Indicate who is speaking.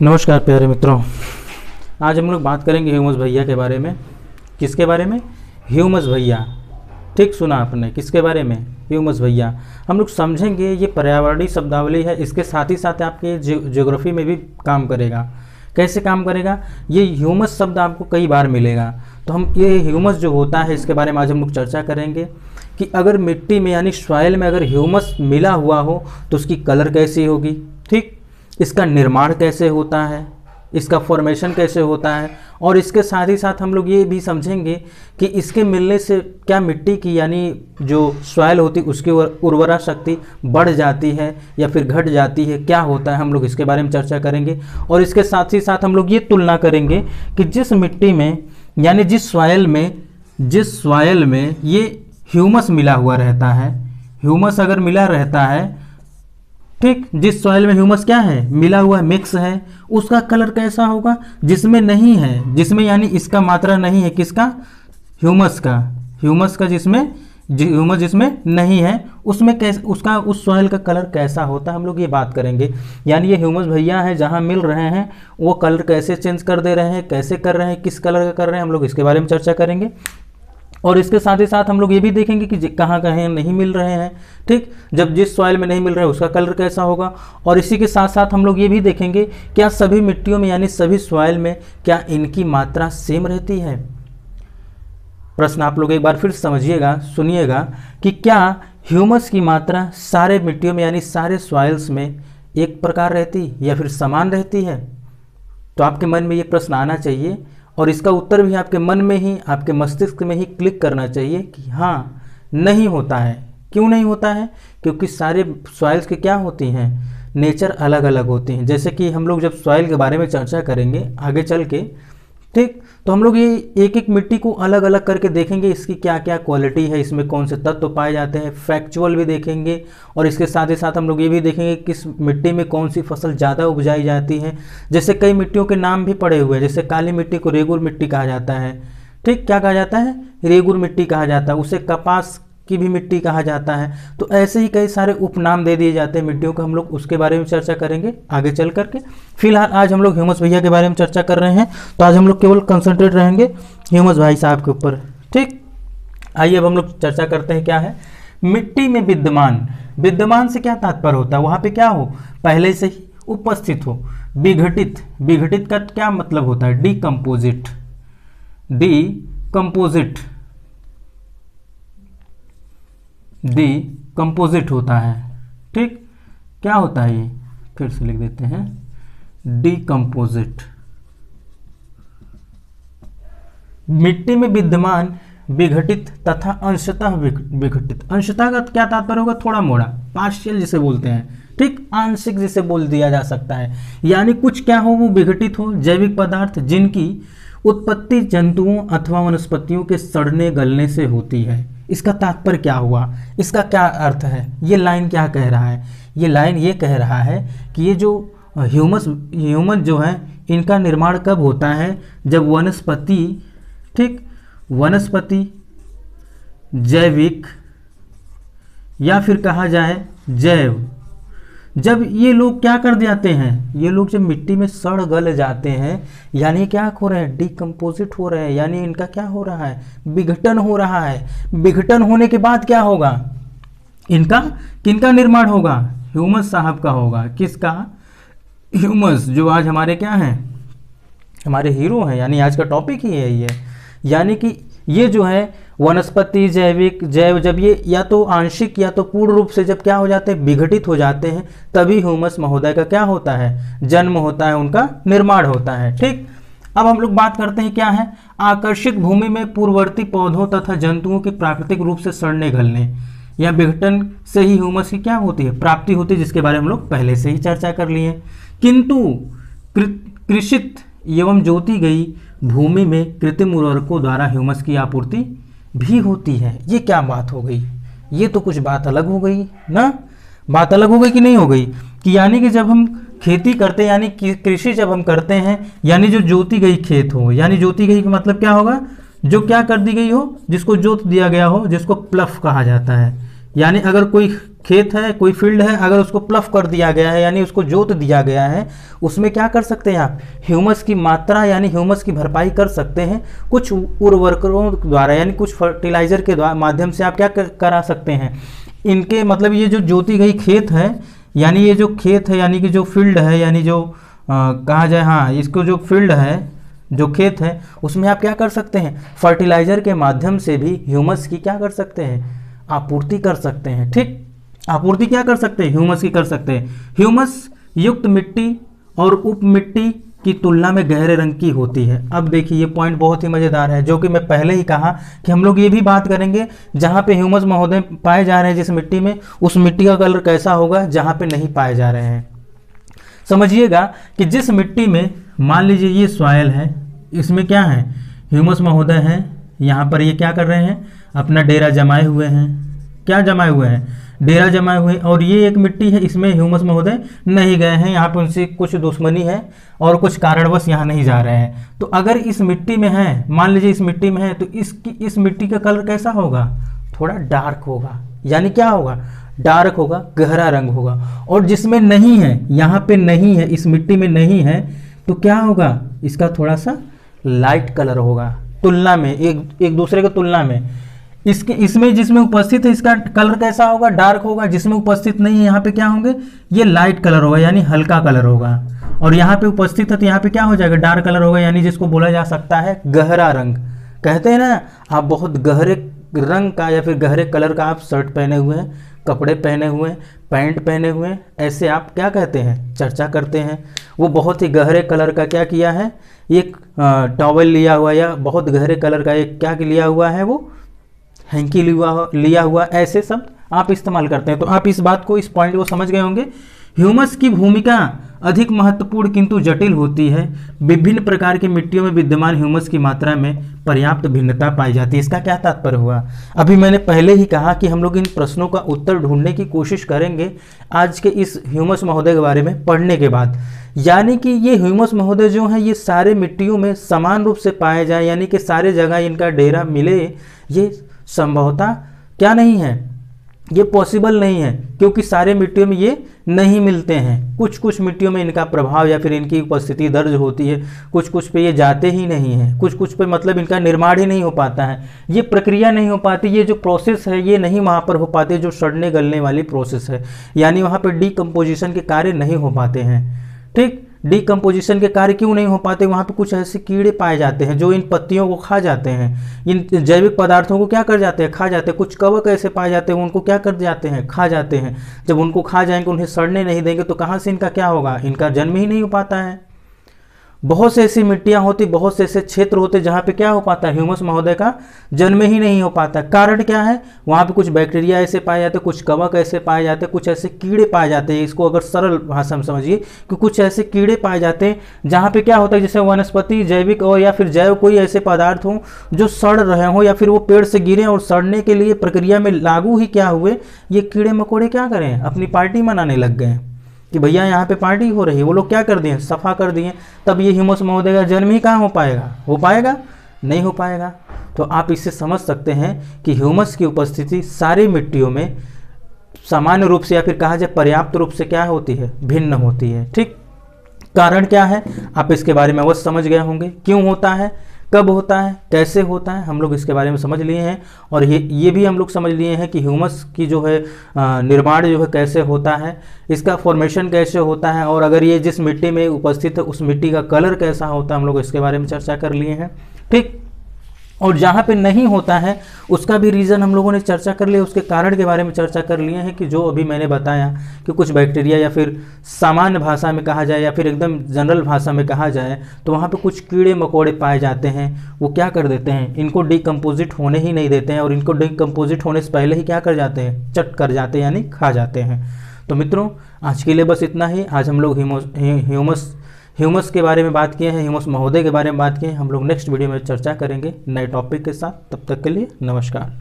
Speaker 1: नमस्कार प्यारे मित्रों, आज हम लोग बात करेंगे ह्यूमस भैया के बारे में। किसके बारे में? ह्यूमस भैया। ठीक सुना आपने, किसके बारे में? ह्यूमस भैया। हम लोग समझेंगे ये पर्यावरणीय शब्दावली है, इसके साथ ही साथ आपके ज्योग्राफी में भी काम करेगा। कैसे काम करेगा? ये ह्यूमस शब्द आपको कई बार मिलेगा, तो हम ये ह्यूमस जो होता है इसके बारे में आज हम लोग चर्चा करेंगे कि अगर मिट्टी में यानी सॉइल में अगर ह्यूमस मिला हुआ हो तो उसकी कलर कैसी होगी। ठीक, इसका निर्माण कैसे होता है, इसका फॉर्मेशन कैसे होता है, और इसके साथ ही साथ हम लोग ये भी समझेंगे कि इसके मिलने से क्या मिट्टी की यानी जो सॉइल होती है उसकी उर्वरा शक्ति बढ़ जाती है या फिर घट जाती है, क्या होता है, हम लोग इसके बारे में चर्चा करेंगे। और इसके साथ ही साथ हम लोग ये तुलना करेंगे कि जिस मिट्टी में यानी जिस सॉइल में ये ह्यूमस मिला हुआ रहता है, ह्यूमस अगर मिला रहता है, ठीक, जिस सॉइल में ह्यूमस क्या है, मिला हुआ मिक्स है, उसका कलर कैसा होगा। जिसमें नहीं है, जिसमें यानी इसका मात्रा नहीं है, किसका? ह्यूमस का जिसमें ह्यूमस जिसमें नहीं है उसमें कैसे उसका उस सॉइल का कलर कैसा होता है, हम लोग ये बात करेंगे। यानी ये ह्यूमस भैया है जहाँ मिल रहे हैं वो कलर कैसे चेंज कर दे रहे हैं, कैसे कर रहे हैं, किस कलर का कर रहे हैं, हम लोग इसके बारे में चर्चा करेंगे। और इसके साथ ही साथ हम लोग ये भी देखेंगे कि कहाँ कहीं नहीं मिल रहे हैं। ठीक, जब जिस सॉइल में नहीं मिल रहा है उसका कलर कैसा होगा। और इसी के साथ साथ हम लोग ये भी देखेंगे क्या सभी मिट्टियों में यानी सभी सॉइल में क्या इनकी मात्रा सेम रहती है। प्रश्न आप लोग एक बार फिर समझिएगा, सुनिएगा कि क्या ह्यूमस की मात्रा सारे मिट्टियों में यानी सारे सॉइल्स में एक प्रकार रहती या फिर समान रहती है। तो आपके मन में ये प्रश्न आना चाहिए और इसका उत्तर भी आपके मन में ही, आपके मस्तिष्क में ही क्लिक करना चाहिए कि हाँ, नहीं होता है। क्यों नहीं होता है? क्योंकि सारे सॉइल्स के क्या होती हैं, नेचर अलग अलग होती हैं। जैसे कि हम लोग जब सॉइल के बारे में चर्चा करेंगे आगे चल के, ठीक, तो हम लोग ये एक एक मिट्टी को अलग अलग करके देखेंगे, इसकी क्या क्या क्वालिटी है, इसमें कौन से तत्व पाए जाते हैं, फैक्चुअल भी देखेंगे। और इसके साथ ही साथ हम लोग ये भी देखेंगे किस मिट्टी में कौन सी फसल ज़्यादा उपजाई जाती है। जैसे कई मिट्टियों के नाम भी पड़े हुए हैं, जैसे काली मिट्टी को रेगुर मिट्टी कहा जाता है। ठीक, क्या कहा जाता है? रेगुर मिट्टी कहा जाता है। उसे कपास की भी मिट्टी कहा जाता है। तो ऐसे ही कई सारे उपनाम दे दिए जाते हैं मिट्टियों को, हम लोग उसके बारे में चर्चा करेंगे आगे चल करके। फिलहाल आज हम लोग ह्यूमस भैया के बारे में चर्चा कर रहे हैं, तो आज हम लोग केवल कंसंट्रेट रहेंगे ह्यूमस भाई साहब के ऊपर। ठीक, आइए अब हम लोग चर्चा करते हैं क्या है मिट्टी में विद्यमान। विद्यमान से क्या तात्पर्य होता है? वहाँ पे क्या हो, पहले से ही उपस्थित हो। विघटित, विघटित का क्या मतलब होता है? डिकम्पोजिट, डिकम्पोजिट होता है। ठीक, क्या होता है ये? फिर से लिख देते हैं, डिकम्पोजिट। मिट्टी में विद्यमान, विघटित तथा अंशतः विघटित। अंशतः का क्या तात्पर्य होगा? थोड़ा मोड़ा, पार्शियल जिसे बोलते हैं। ठीक, आंशिक जिसे बोल दिया जा सकता है। यानी कुछ क्या हो, वो विघटित हो, जैविक पदार्थ जिनकी उत्पत्ति जंतुओं अथवा वनस्पतियों के सड़ने गलने से होती है। इसका तात्पर्य क्या हुआ, इसका क्या अर्थ है? ये लाइन क्या कह रहा है? ये लाइन ये कह रहा है कि ये जो ह्यूमस जो है इनका निर्माण कब होता है? जब वनस्पति, ठीक, वनस्पति जैविक या फिर कहा जाए जैव, जब ये लोग क्या कर जाते हैं, ये लोग जब मिट्टी में सड़ गल जाते हैं, यानी क्या हो रहे हैं, डिकम्पोजिट हो रहे हैं, यानी इनका क्या हो रहा है, विघटन हो रहा है। विघटन होने के बाद क्या होगा, इनका किनका निर्माण होगा? ह्यूमस साहब का होगा। किसका? ह्यूमस, जो आज हमारे क्या हैं, हमारे हीरो हैं, यानी आज का टॉपिक ही है ये। यानी कि ये जो है वनस्पति जैविक जैव, जब ये या तो आंशिक या तो पूर्ण रूप से जब क्या हो जाते हैं, विघटित हो जाते हैं, तभी ह्यूमस महोदय का क्या होता है, जन्म होता है, उनका निर्माण होता है। ठीक, अब हम लोग बात करते हैं क्या है, आकर्षित भूमि में पूर्ववर्ती पौधों तथा जंतुओं की प्राकृतिक रूप से सड़ने गलने या विघटन से ही ह्यूमस की क्या होती है, प्राप्ति होती है, जिसके बारे में हम लोग पहले से ही चर्चा कर लिए। किंतु कृषित एवं जोती गई भूमि में कृत्रिम उर्वरकों द्वारा ह्यूमस की आपूर्ति भी होती है। ये क्या बात हो गई, ये तो कुछ बात अलग हो गई ना। बात अलग हो गई कि नहीं हो गई? कि यानी कि जब हम खेती करते हैं, यानी कि कृषि जब हम करते हैं, यानी जो जोती गई खेत हो, यानी जोती गई का मतलब क्या होगा, जो क्या कर दी गई हो, जिसको जोत दिया गया हो, जिसको प्लफ कहा जाता है। यानी अगर कोई खेत है, कोई फील्ड है, अगर उसको प्लफ कर दिया गया है यानी उसको जोत दिया गया है, उसमें क्या कर सकते हैं आप, ह्यूमस की मात्रा यानी ह्यूमस की भरपाई कर सकते हैं कुछ उर्वरकों द्वारा, यानी कुछ फर्टिलाइजर के माध्यम से आप क्या करा सकते हैं इनके, मतलब ये जो जोती गई खेत है, यानी ये जो खेत है यानी कि जो फील्ड है, यानी जो कहा जाए, हाँ, इसको जो फील्ड है, जो खेत है, उसमें आप क्या कर सकते हैं, फर्टिलाइजर के माध्यम से भी ह्यूमस की क्या कर सकते हैं, आपूर्ति कर सकते हैं। ठीक, आपूर्ति क्या कर सकते हैं, ह्यूमस की कर सकते हैं। ह्यूमस युक्त मिट्टी और उप मिट्टी की तुलना में गहरे रंग की होती है। अब देखिए ये पॉइंट बहुत ही मज़ेदार है, जो कि मैं पहले ही कहा कि हम लोग ये भी बात करेंगे जहाँ पे ह्यूमस महोदय पाए जा रहे हैं जिस मिट्टी में, उस मिट्टी का कलर कैसा होगा जहाँ पे नहीं पाए जा रहे हैं। समझिएगा कि जिस मिट्टी में, मान लीजिए ये सॉयल है, इसमें क्या है, ह्यूमस महोदय हैं, यहाँ पर ये क्या कर रहे हैं, अपना डेरा जमाए हुए हैं, क्या जमाए हुए हैं, डेरा जमाए हुए, और ये एक मिट्टी है, इसमें ह्यूमस महोदय नहीं गए हैं, यहाँ पर उनसे कुछ दुश्मनी है और कुछ कारणवश यहाँ नहीं जा रहे हैं। तो अगर इस मिट्टी में है, मान लीजिए इस मिट्टी में है, तो इस मिट्टी का कलर कैसा होगा, थोड़ा डार्क होगा, यानी क्या होगा, डार्क होगा, गहरा रंग होगा। और जिसमें नहीं है, यहाँ पे नहीं है, इस मिट्टी में नहीं है, तो क्या होगा, इसका थोड़ा सा लाइट कलर होगा, तुलना में एक दूसरे के तुलना में। इसमें जिसमें उपस्थित है इसका कलर कैसा होगा, डार्क होगा, जिसमें उपस्थित नहीं है यहाँ पे क्या होंगे, ये लाइट कलर होगा, यानी हल्का कलर होगा। और यहाँ पे उपस्थित है तो यहाँ पे क्या हो जाएगा, डार्क कलर होगा, यानी जिसको बोला जा सकता है गहरा रंग। कहते हैं ना, आप बहुत गहरे रंग का या फिर गहरे कलर का आप शर्ट पहने हुए हैं, कपड़े पहने हुए हैं, पैंट पहने हुए हैं, ऐसे आप क्या कहते हैं, चर्चा करते हैं। वो बहुत ही गहरे कलर का क्या किया है, एक टॉवल लिया हुआ, या बहुत गहरे कलर का एक क्या लिया हुआ है, वो हैंकी लिया हुआ, ऐसे शब्द आप इस्तेमाल करते हैं। तो आप इस बात को, इस पॉइंट को समझ गए होंगे। ह्यूमस की भूमिका अधिक महत्वपूर्ण किंतु जटिल होती है। विभिन्न प्रकार की मिट्टियों में विद्यमान ह्यूमस की मात्रा में पर्याप्त भिन्नता पाई जाती है। इसका क्या तात्पर्य हुआ, अभी मैंने पहले ही कहा कि हम लोग इन प्रश्नों का उत्तर ढूंढने की कोशिश करेंगे आज के इस ह्यूमस महोदय के बारे में पढ़ने के बाद। यानी कि ये ह्यूमस महोदय जो हैं ये सारे मिट्टियों में समान रूप से पाए जाए, यानी कि सारे जगह इनका डेरा मिले, ये संभवतः क्या नहीं है, ये पॉसिबल नहीं है, क्योंकि सारे मिट्टियों में ये नहीं मिलते हैं। कुछ कुछ मिट्टियों में इनका प्रभाव या फिर इनकी उपस्थिति दर्ज होती है, कुछ कुछ पे ये जाते ही नहीं हैं, कुछ कुछ पे मतलब इनका निर्माण ही नहीं हो पाता है, ये प्रक्रिया नहीं हो पाती, ये जो प्रोसेस है ये नहीं वहाँ पर हो पाते, जो सड़ने गलने वाली प्रोसेस है, यानी वहाँ पर डीकम्पोजिशन के कार्य नहीं हो पाते हैं। ठीक, डीकम्पोजिशन के कार्य क्यों नहीं हो पाते, वहाँ पे कुछ ऐसे कीड़े पाए जाते हैं जो इन पत्तियों को खा जाते हैं, इन जैविक पदार्थों को क्या कर जाते हैं, खा जाते हैं। कुछ कवक ऐसे पाए जाते हैं, उनको क्या कर जाते हैं, खा जाते हैं। जब उनको खा जाएंगे, उन्हें सड़ने नहीं देंगे, तो कहाँ से इनका क्या होगा, इनका जन्म ही नहीं हो पाता है। बहुत से ऐसी मिट्टियाँ होती, बहुत से ऐसे क्षेत्र होते जहाँ पे क्या हो पाता है, ह्यूमस महोदय का जन्म ही नहीं हो पाता। कारण क्या है, वहाँ पे कुछ बैक्टीरिया ऐसे पाए जाते, कुछ कवक ऐसे पाए जाते, कुछ ऐसे कीड़े पाए जाते हैं। इसको अगर सरल भाषा में समझिए कि कुछ ऐसे कीड़े पाए जाते हैं जहाँ पे क्या होता है, जैसे वनस्पति जैविक और या फिर जैव कोई ऐसे पदार्थ हों जो सड़ रहे हों, या फिर वो पेड़ से गिरे और सड़ने के लिए प्रक्रिया में लागू ही क्या हुए, ये कीड़े मकोड़े क्या करें, अपनी पार्टी मनाने लग गए कि भैया यहाँ पे पार्टी हो रही है। वो लोग क्या कर दिए, सफ़ा कर दिए। तब ये ह्यूमस महोदय का जन्म ही कहाँ हो पाएगा, हो पाएगा नहीं हो पाएगा। तो आप इससे समझ सकते हैं कि ह्यूमस की उपस्थिति सारी मिट्टियों में सामान्य रूप से या फिर कहा जाए पर्याप्त रूप से क्या होती है, भिन्न होती है। ठीक, कारण क्या है, आप इसके बारे में अवश्य समझ गए होंगे। क्यों होता है, कब होता है, कैसे होता है, हम लोग इसके बारे में समझ लिए हैं। और ये भी हम लोग समझ लिए हैं कि ह्यूमस की जो है निर्माण जो है कैसे होता है, इसका फॉर्मेशन कैसे होता है, और अगर ये जिस मिट्टी में उपस्थित है उस मिट्टी का कलर कैसा होता है, हम लोग इसके बारे में चर्चा कर लिए हैं। ठीक, और जहाँ पे नहीं होता है उसका भी रीज़न हम लोगों ने चर्चा कर लिया, उसके कारण के बारे में चर्चा कर लिए हैं कि जो अभी मैंने बताया कि कुछ बैक्टीरिया या फिर सामान्य भाषा में कहा जाए या फिर एकदम जनरल भाषा में कहा जाए तो वहाँ पे कुछ कीड़े मकोड़े पाए जाते हैं। वो क्या कर देते हैं, इनको डीकम्पोजिट होने ही नहीं देते हैं, और इनको डीकम्पोजिट होने से पहले ही क्या कर जाते हैं, चट कर जाते हैं, यानी खा जाते हैं। तो मित्रों आज के लिए बस इतना ही। आज हम लोग ह्यूमस के बारे में बात किए हैं, ह्यूमस महोदय के बारे में बात किए हैं। हम लोग नेक्स्ट वीडियो में चर्चा करेंगे नए टॉपिक के साथ। तब तक के लिए नमस्कार।